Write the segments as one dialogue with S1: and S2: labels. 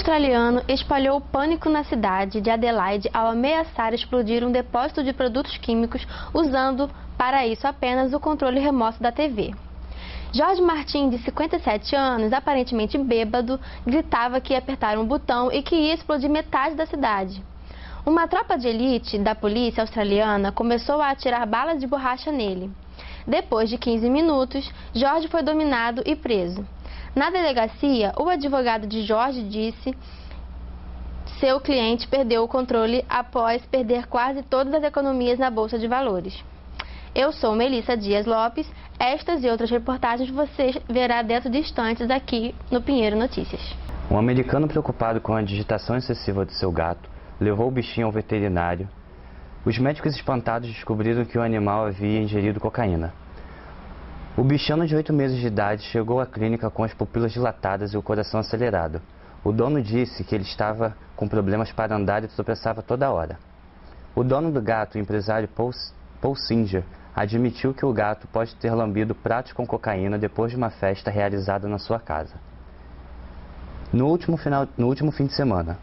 S1: australiano espalhou pânico na cidade de Adelaide ao ameaçar explodir um depósito de produtos químicos usando, para isso, apenas o controle remoto da TV. Jorge Martin, de 57 anos, aparentemente bêbado, gritava que ia apertar um botão e que ia explodir metade da cidade. Uma tropa de elite da polícia australiana começou a atirar balas de borracha nele. Depois de 15 minutos, Jorge foi dominado e preso. Na delegacia, o advogado de Jorge disse que seu cliente perdeu o controle após perder quase todas as economias na Bolsa de Valores. Eu sou Melissa Dias Lopes. Estas e outras reportagens você verá dentro de instantes aqui no Pinheiro Notícias.
S2: Um americano preocupado com a digitação excessiva do seu gato levou o bichinho ao veterinário. Os médicos espantados descobriram que o animal havia ingerido cocaína. O bichano de 8 meses de idade chegou à clínica com as pupilas dilatadas e o coração acelerado. O dono disse que ele estava com problemas para andar e tropeçava toda hora. O dono do gato, o empresário Paul Singer, admitiu que o gato pode ter lambido pratos com cocaína depois de uma festa realizada na sua casa. No último fim de semana.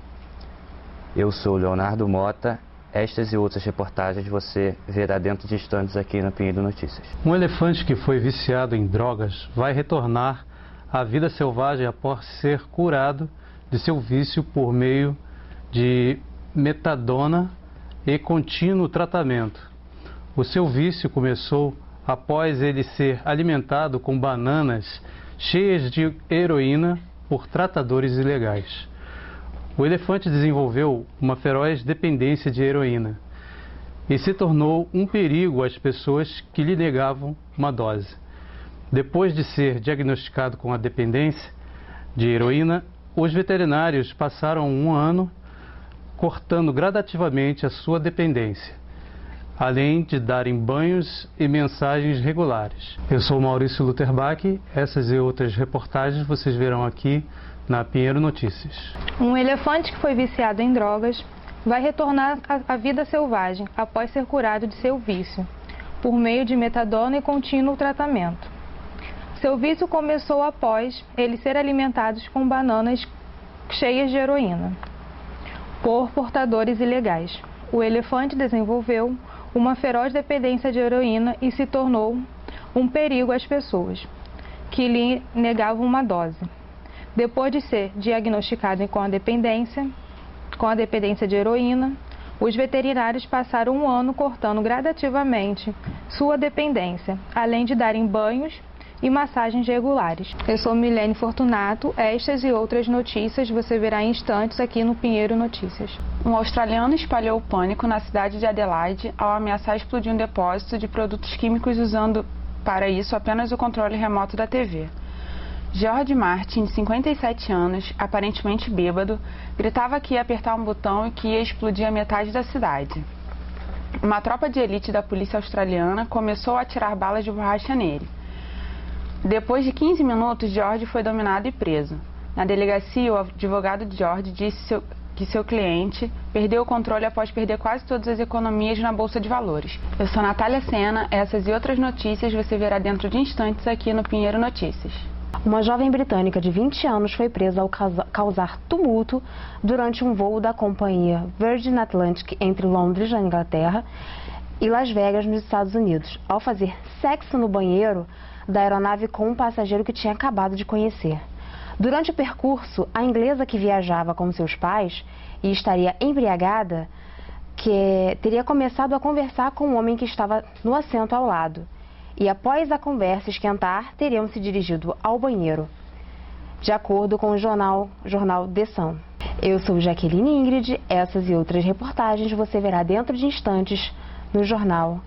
S2: Eu sou Leonardo Mota. Estas e outras reportagens você verá dentro de instantes aqui na Pinheiro Notícias.
S3: Um elefante que foi viciado em drogas vai retornar à vida selvagem após ser curado de seu vício por meio de metadona e contínuo tratamento. O seu vício começou após ele ser alimentado com bananas cheias de heroína por tratadores ilegais. O elefante desenvolveu uma feroz dependência de heroína e se tornou um perigo às pessoas que lhe negavam uma dose. Depois de ser diagnosticado com a dependência de heroína, os veterinários passaram um ano cortando gradativamente a sua dependência, além de darem banhos e mensagens regulares. Eu sou Maurício Lutherbach. Essas e outras reportagens vocês verão aqui na Pinheiro Notícias.
S4: Um elefante que foi viciado em drogas vai retornar à vida selvagem após ser curado de seu vício, por meio de metadona e contínuo tratamento. Seu vício começou após ele ser alimentado com bananas cheias de heroína, por portadores ilegais. O elefante desenvolveu uma feroz dependência de heroína e se tornou um perigo às pessoas que lhe negavam uma dose. Depois de ser diagnosticado com a dependência de heroína, os veterinários passaram um ano cortando gradativamente sua dependência, além de darem banhos e massagens regulares. Eu sou Milene Fortunato. Estas e outras notícias você verá em instantes aqui no Pinheiro Notícias.
S5: Um australiano espalhou pânico na cidade de Adelaide ao ameaçar explodir um depósito de produtos químicos usando para isso apenas o controle remoto da TV. Jorge Martin, de 57 anos, aparentemente bêbado, gritava que ia apertar um botão e que ia explodir a metade da cidade. Uma tropa de elite da polícia australiana começou a atirar balas de borracha nele. Depois de 15 minutos, Jorge foi dominado e preso. Na delegacia, o advogado de Jorge disse que seu cliente perdeu o controle após perder quase todas as economias na Bolsa de Valores. Eu sou Natália Sena. Essas e outras notícias você verá dentro de instantes aqui no Pinheiro Notícias.
S6: Uma jovem britânica de 20 anos foi presa ao causar tumulto durante um voo da companhia Virgin Atlantic entre Londres, na Inglaterra, e Las Vegas, nos Estados Unidos, ao fazer sexo no banheiro da aeronave com um passageiro que tinha acabado de conhecer. Durante o percurso, a inglesa que viajava com seus pais e estaria embriagada, teria começado a conversar com um homem que estava no assento ao lado. E após a conversa esquentar, teriam se dirigido ao banheiro, de acordo com o jornal The Sun. Eu sou Jaqueline Ingrid. Essas e outras reportagens você verá dentro de instantes no jornal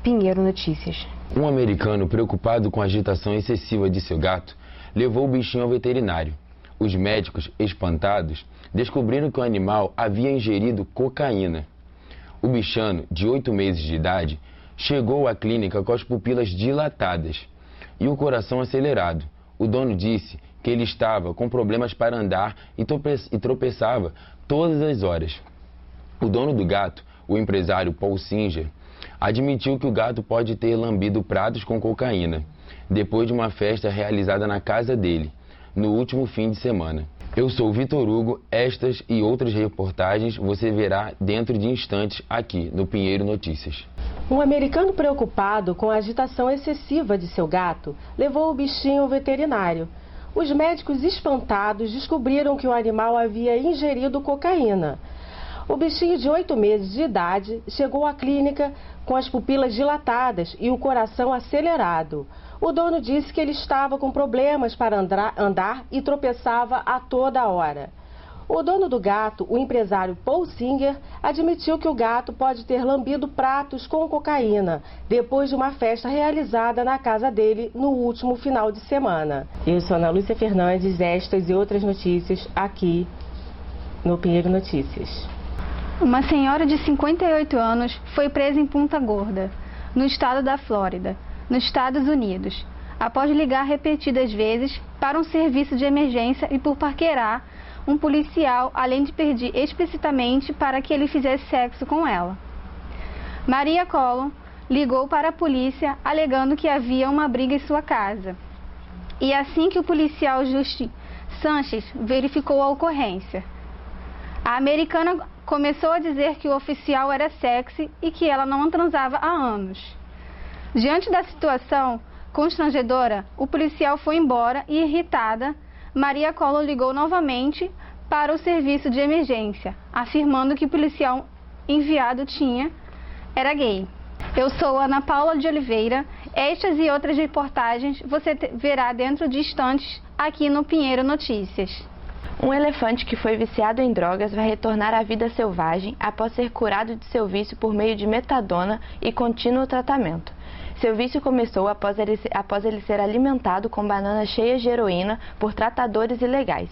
S6: Pinheiro Notícias.
S7: Um americano preocupado com a agitação excessiva de seu gato levou o bichinho ao veterinário. Os médicos, espantados, descobriram que o animal havia ingerido cocaína. O bichano, de 8 meses de idade, chegou à clínica com as pupilas dilatadas e o coração acelerado. O dono disse que ele estava com problemas para andar e tropeçava todas as horas. O dono do gato, o empresário Paul Singer, admitiu que o gato pode ter lambido pratos com cocaína, depois de uma festa realizada na casa dele, no último fim de semana. Eu sou o Vitor Hugo. Estas e outras reportagens você verá dentro de instantes aqui no Pinheiro Notícias.
S8: Um americano preocupado com a agitação excessiva de seu gato levou o bichinho ao veterinário. Os médicos espantados descobriram que o animal havia ingerido cocaína. O bichinho de 8 meses de idade chegou à clínica com as pupilas dilatadas e o coração acelerado. O dono disse que ele estava com problemas para andar e tropeçava a toda hora. O dono do gato, o empresário Paul Singer, admitiu que o gato pode ter lambido pratos com cocaína depois de uma festa realizada na casa dele no último final de semana. Eu sou Ana Lúcia Fernandes, estas e outras notícias aqui no Pinheiro Notícias.
S9: Uma senhora de 58 anos foi presa em Punta Gorda, no estado da Flórida, nos Estados Unidos, após ligar repetidas vezes para um serviço de emergência e por paquerar um policial, além de pedir explicitamente para que ele fizesse sexo com ela. Maria Collum ligou para a polícia alegando que havia uma briga em sua casa. E assim que o policial Justin Sanchez verificou a ocorrência, a americana começou a dizer que o oficial era sexy e que ela não transava há anos. Diante da situação constrangedora, o policial foi embora e, irritada, Maria Collum ligou novamente para o serviço de emergência, afirmando que o policial enviado era gay. Eu sou Ana Paula de Oliveira. Estas e outras reportagens você verá dentro de instantes aqui no Pinheiro Notícias.
S1: Um elefante que foi viciado em drogas vai retornar à vida selvagem após ser curado de seu vício por meio de metadona e contínuo tratamento. Seu vício começou após ele ser alimentado com bananas cheias de heroína por tratadores ilegais.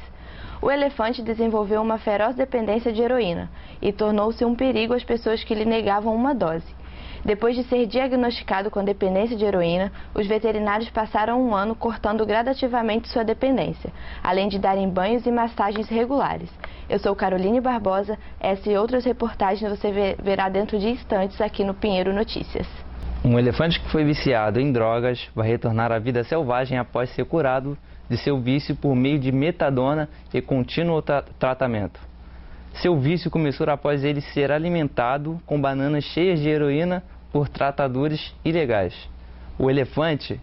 S1: O elefante desenvolveu uma feroz dependência de heroína e tornou-se um perigo às pessoas que lhe negavam uma dose. Depois de ser diagnosticado com dependência de heroína, os veterinários passaram um ano cortando gradativamente sua dependência, além de darem banhos e massagens regulares. Eu sou Caroline Barbosa. Essa e outras reportagens você verá dentro de instantes aqui no Pinheiro Notícias.
S10: Um elefante que foi viciado em drogas vai retornar à vida selvagem após ser curado de seu vício por meio de metadona e contínuo tratamento. Seu vício começou após ele ser alimentado com bananas cheias de heroína por tratadores ilegais. O elefante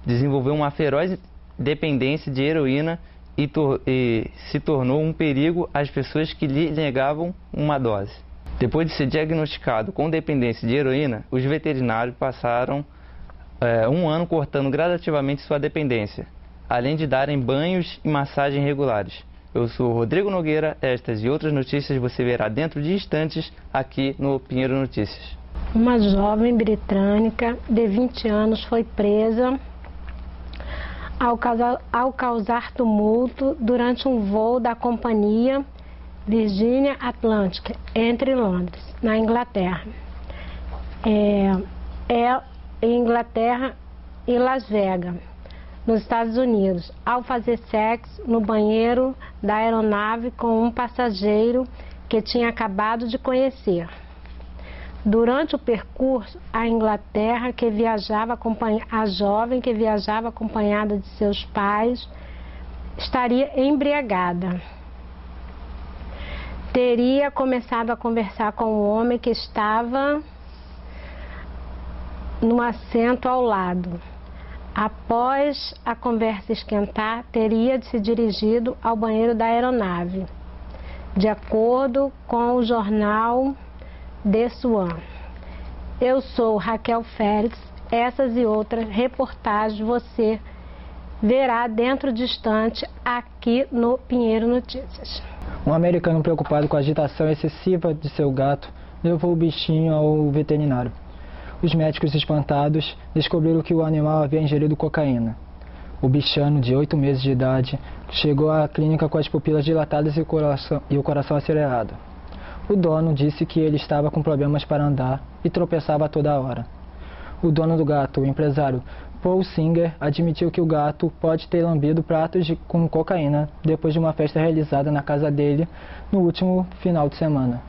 S10: desenvolveu uma feroz dependência de heroína e se tornou um perigo às pessoas que lhe negavam uma dose. Depois de ser diagnosticado com dependência de heroína, os veterinários passaram um ano cortando gradativamente sua dependência, além de darem banhos e massagens regulares. Eu sou Rodrigo Nogueira. Estas e outras notícias você verá dentro de instantes aqui no Pinheiro Notícias.
S11: Uma jovem britânica de 20 anos foi presa ao causar tumulto durante um voo da companhia Virgin Atlantic entre Londres, na Inglaterra, Inglaterra e Las Vegas, nos Estados Unidos, ao fazer sexo no banheiro da aeronave com um passageiro que tinha acabado de conhecer. Durante o percurso, a jovem que viajava acompanhada de seus pais estaria embriagada. Teria começado a conversar com um homem que estava no assento ao lado. Após a conversa esquentar, teria se dirigido ao banheiro da aeronave, de acordo com o jornal The Swan. Eu sou Raquel Félix. Essas e outras reportagens você verá dentro de instante aqui no Pinheiro Notícias.
S12: Um americano preocupado com a agitação excessiva de seu gato levou o bichinho ao veterinário. Os médicos espantados descobriram que o animal havia ingerido cocaína. O bichano, de 8 meses de idade, chegou à clínica com as pupilas dilatadas e o coração acelerado. O dono disse que ele estava com problemas para andar e tropeçava a toda hora. O dono do gato, o empresário Paul Singer, admitiu que o gato pode ter lambido pratos com cocaína depois de uma festa realizada na casa dele no último final de semana.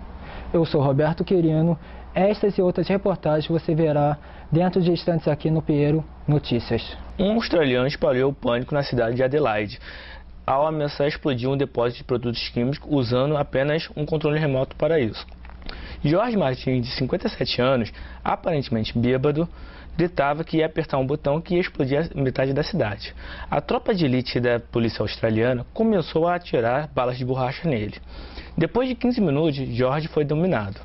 S12: Eu sou Roberto Quirino. Estas e outras reportagens você verá dentro de instantes aqui no Pinheiro Notícias.
S13: Um australiano espalhou o pânico na cidade de Adelaide. ao ameaçar explodir um depósito de produtos químicos usando apenas um controle remoto para isso. Jorge Martins, de 57 anos, aparentemente bêbado, gritava que ia apertar um botão que ia explodir a metade da cidade. A tropa de elite da polícia australiana começou a atirar balas de borracha nele. Depois de 15 minutos, Jorge foi dominado.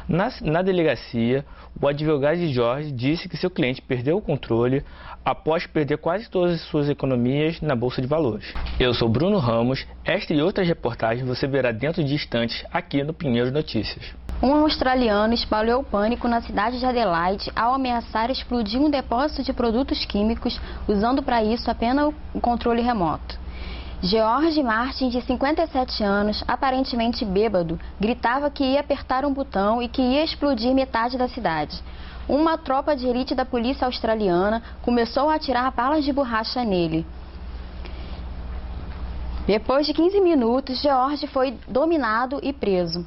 S13: Na delegacia, o advogado de Jorge disse que seu cliente perdeu o controle após perder quase todas as suas economias na Bolsa de Valores. Eu sou Bruno Ramos, esta e outras reportagens você verá dentro de instantes aqui no Pinheiro Notícias.
S14: Um australiano espalhou pânico na cidade de Adelaide ao ameaçar explodir um depósito de produtos químicos, usando para isso apenas o controle remoto. George Martin, de 57 anos, aparentemente bêbado, gritava que ia apertar um botão e que ia explodir metade da cidade. Uma tropa de elite da polícia australiana começou a atirar balas de borracha nele. Depois de 15 minutos, George foi dominado e preso.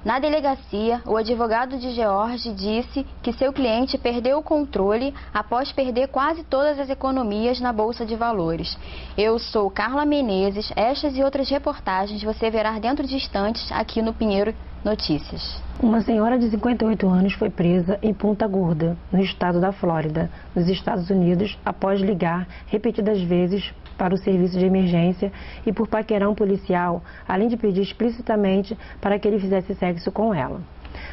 S14: Na delegacia, o advogado de George disse que seu cliente perdeu o controle após perder quase todas as economias na Bolsa de Valores. Eu sou Carla Menezes, estas e outras reportagens você verá dentro de instantes aqui no Pinheiro Notícias.
S15: Uma senhora de 58 anos foi presa em Punta Gorda, no estado da Flórida, nos Estados Unidos, após ligar repetidas vezes para o serviço de emergência e por paquerar um policial, além de pedir explicitamente para que ele fizesse sexo com ela.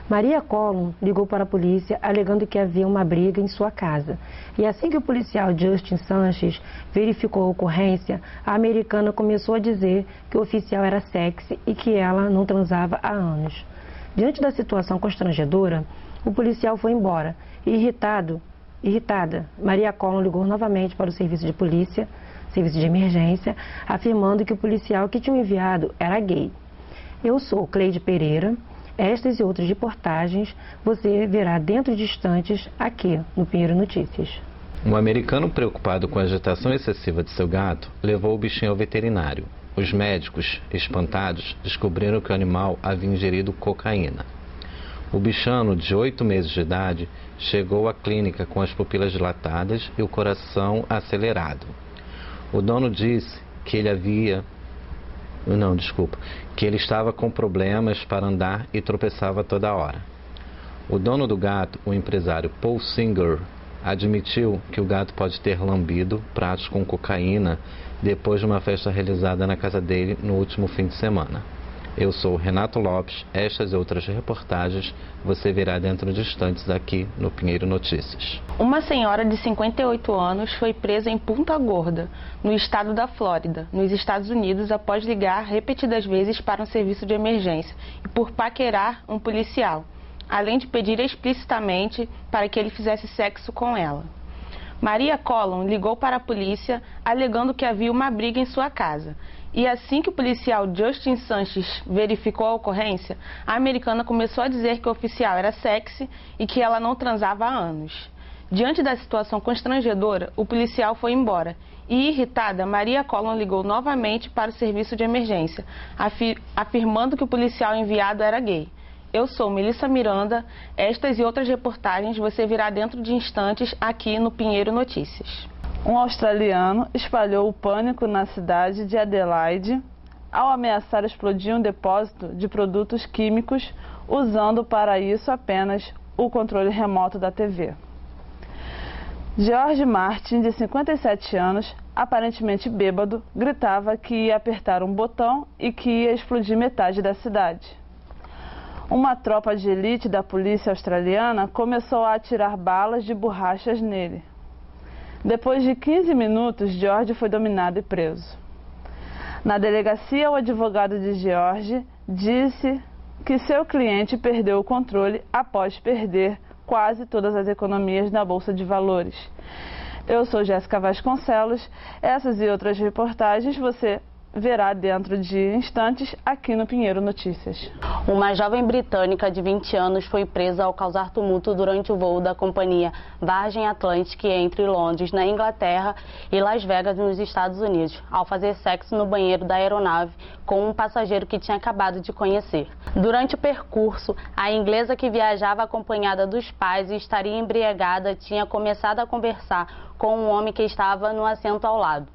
S15: Maria Collum ligou para a polícia alegando que havia uma briga em sua casa. E assim que o policial Justin Sanches verificou a ocorrência, a americana começou a dizer que o oficial era sexy e que ela não transava há anos. Diante da situação constrangedora, o policial foi embora e irritada, Maria Collum ligou novamente para o serviço de emergência, afirmando que o policial que tinha enviado era gay. Eu sou Cleide Pereira. Estas e outras reportagens você verá dentro de instantes aqui no Pinheiro Notícias.
S16: Um americano preocupado com a agitação excessiva de seu gato levou o bichinho ao veterinário. Os médicos, espantados, descobriram que o animal havia ingerido cocaína. O bichano, de 8 meses de idade, chegou à clínica com as pupilas dilatadas e o coração acelerado. O dono disse que ele estava com problemas para andar e tropeçava toda hora. O dono do gato, o empresário Paul Singer, admitiu que o gato pode ter lambido pratos com cocaína depois de uma festa realizada na casa dele no último fim de semana. Eu sou Renato Lopes, estas e outras reportagens você verá dentro de instantes aqui no Pinheiro Notícias.
S5: Uma senhora de 58 anos foi presa em Punta Gorda, no estado da Flórida, nos Estados Unidos, após ligar repetidas vezes para um serviço de emergência e por paquerar um policial, além de pedir explicitamente para que ele fizesse sexo com ela. Maria Collum ligou para a polícia alegando que havia uma briga em sua casa. E assim que o policial Justin Sanches verificou a ocorrência, a americana começou a dizer que o oficial era sexy e que ela não transava há anos. Diante da situação constrangedora, o policial foi embora e, irritada, Maria Collum ligou novamente para o serviço de emergência, afirmando que o policial enviado era gay. Eu sou Melissa Miranda, estas e outras reportagens você verá dentro de instantes aqui no Pinheiro Notícias.
S17: Um australiano espalhou o pânico na cidade de Adelaide ao ameaçar explodir um depósito de produtos químicos, usando para isso apenas o controle remoto da TV. George Martin, de 57 anos, aparentemente bêbado, gritava que ia apertar um botão e que ia explodir metade da cidade. Uma tropa de elite da polícia australiana começou a atirar balas de borrachas nele. Depois de 15 minutos, George foi dominado e preso. Na delegacia, o advogado de George disse que seu cliente perdeu o controle após perder quase todas as economias na Bolsa de Valores. Eu sou Jéssica Vasconcelos. Essas e outras reportagens você verá dentro de instantes aqui no Pinheiro Notícias.
S18: Uma jovem britânica de 20 anos foi presa ao causar tumulto durante o voo da companhia Virgin Atlantic entre Londres, na Inglaterra, e Las Vegas, nos Estados Unidos, ao fazer sexo no banheiro da aeronave com um passageiro que tinha acabado de conhecer. Durante o percurso, a inglesa, que viajava acompanhada dos pais e estaria embriagada, tinha começado a conversar com um homem que estava no assento ao lado.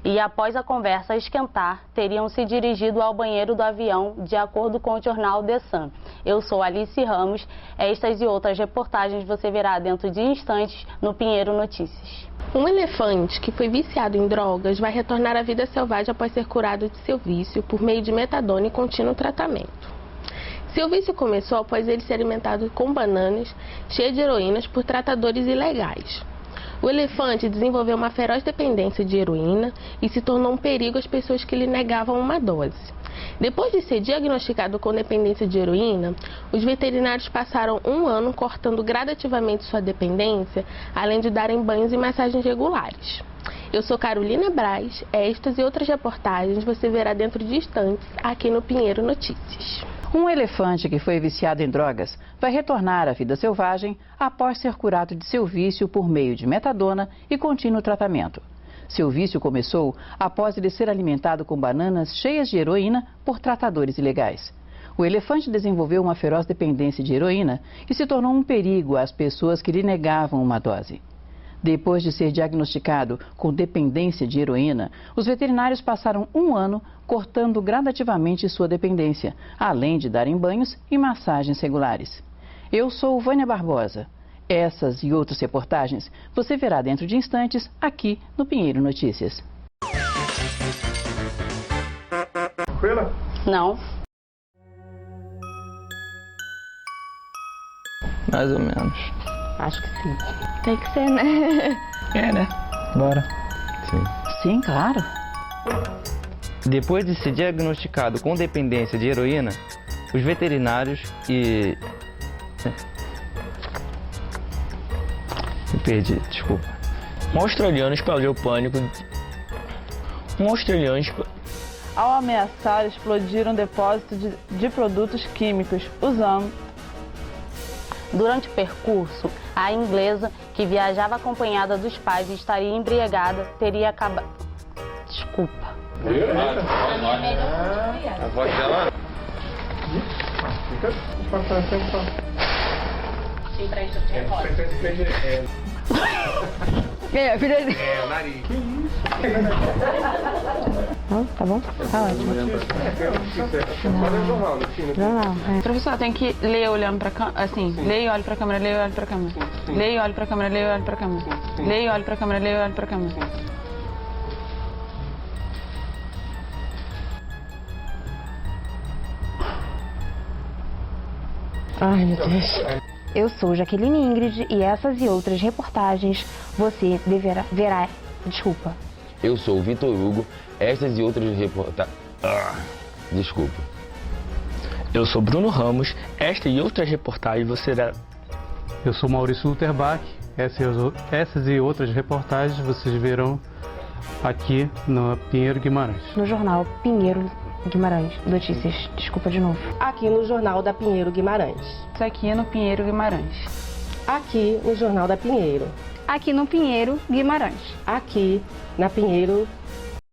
S18: e após a conversa esquentar, teriam se dirigido ao banheiro do avião, de acordo com o jornal The Sun. Eu sou Alice Ramos. Estas e outras reportagens você verá dentro de instantes no Pinheiro Notícias.
S19: Um elefante que foi viciado em drogas vai retornar à vida selvagem após ser curado de seu vício por meio de metadona e contínuo tratamento. Seu vício começou após ele ser alimentado com bananas cheias de heroínas por tratadores ilegais. O elefante desenvolveu uma feroz dependência de heroína e se tornou um perigo às pessoas que lhe negavam uma dose. Depois de ser diagnosticado com dependência de heroína, os veterinários passaram 1 ano cortando gradativamente sua dependência, além de darem banhos e massagens regulares. Eu sou Carolina Braz. Estas e outras reportagens você verá dentro de instantes aqui no Pinheiro Notícias.
S20: Um elefante que foi viciado em drogas vai retornar à vida selvagem após ser curado de seu vício por meio de metadona e contínuo tratamento. Seu vício começou após ele ser alimentado com bananas cheias de heroína por tratadores ilegais. O elefante desenvolveu uma feroz dependência de heroína e se tornou um perigo às pessoas que lhe negavam uma dose. Depois de ser diagnosticado com dependência de heroína, os veterinários passaram 1 ano cortando gradativamente sua dependência, além de darem banhos e massagens regulares. Eu sou Vânia Barbosa. Essas e outras reportagens você verá dentro de instantes aqui no Pinheiro Notícias.
S18: Tranquila? Não.
S10: Mais ou menos.
S6: Acho que sim.
S9: Tem que ser, né?
S10: É, né?
S3: Bora.
S10: Sim.
S20: Sim, claro.
S10: Depois de ser diagnosticado com dependência de heroína, os veterinários e... Me perdi, desculpa.
S13: Um australiano espalhou pânico.
S17: Ao ameaçar explodir um depósito de produtos químicos usando...
S18: Durante o percurso, a inglesa, que viajava acompanhada dos pais e estaria embriagada, teria acabado... Desculpa.
S7: A voz dela...
S9: É, filha dele.
S7: É, o nariz. Que isso?
S6: Não, tá bom? Tá ótimo.
S5: Não. Professor, tem que ler olhando pra câmera, assim, leia e olhe pra câmera, leia e olhe pra câmera. Leia e olhe pra câmera, leia e olhe pra câmera. Leia e olhe pra câmera, leia e olhe pra câmera.
S6: Ai, meu Deus. Eu sou Jaqueline Ingrid e essas e outras reportagens você verá. Desculpa.
S7: Eu sou o Vitor Hugo. Estas e outras reportagens... Desculpa.
S13: Eu sou Bruno Ramos. Esta e outras reportagens você verá...
S3: Eu sou Maurício Luterbach. Essas e outras reportagens vocês verão aqui no Pinheiro Guimarães.
S6: No jornal Pinheiro Guimarães. Notícias. Desculpa de novo.
S8: Aqui no Jornal da Pinheiro Guimarães.
S5: Isso aqui é no Pinheiro Guimarães.
S8: Aqui no Jornal da Pinheiro.
S9: Aqui no Pinheiro Guimarães.
S8: Aqui na Pinheiro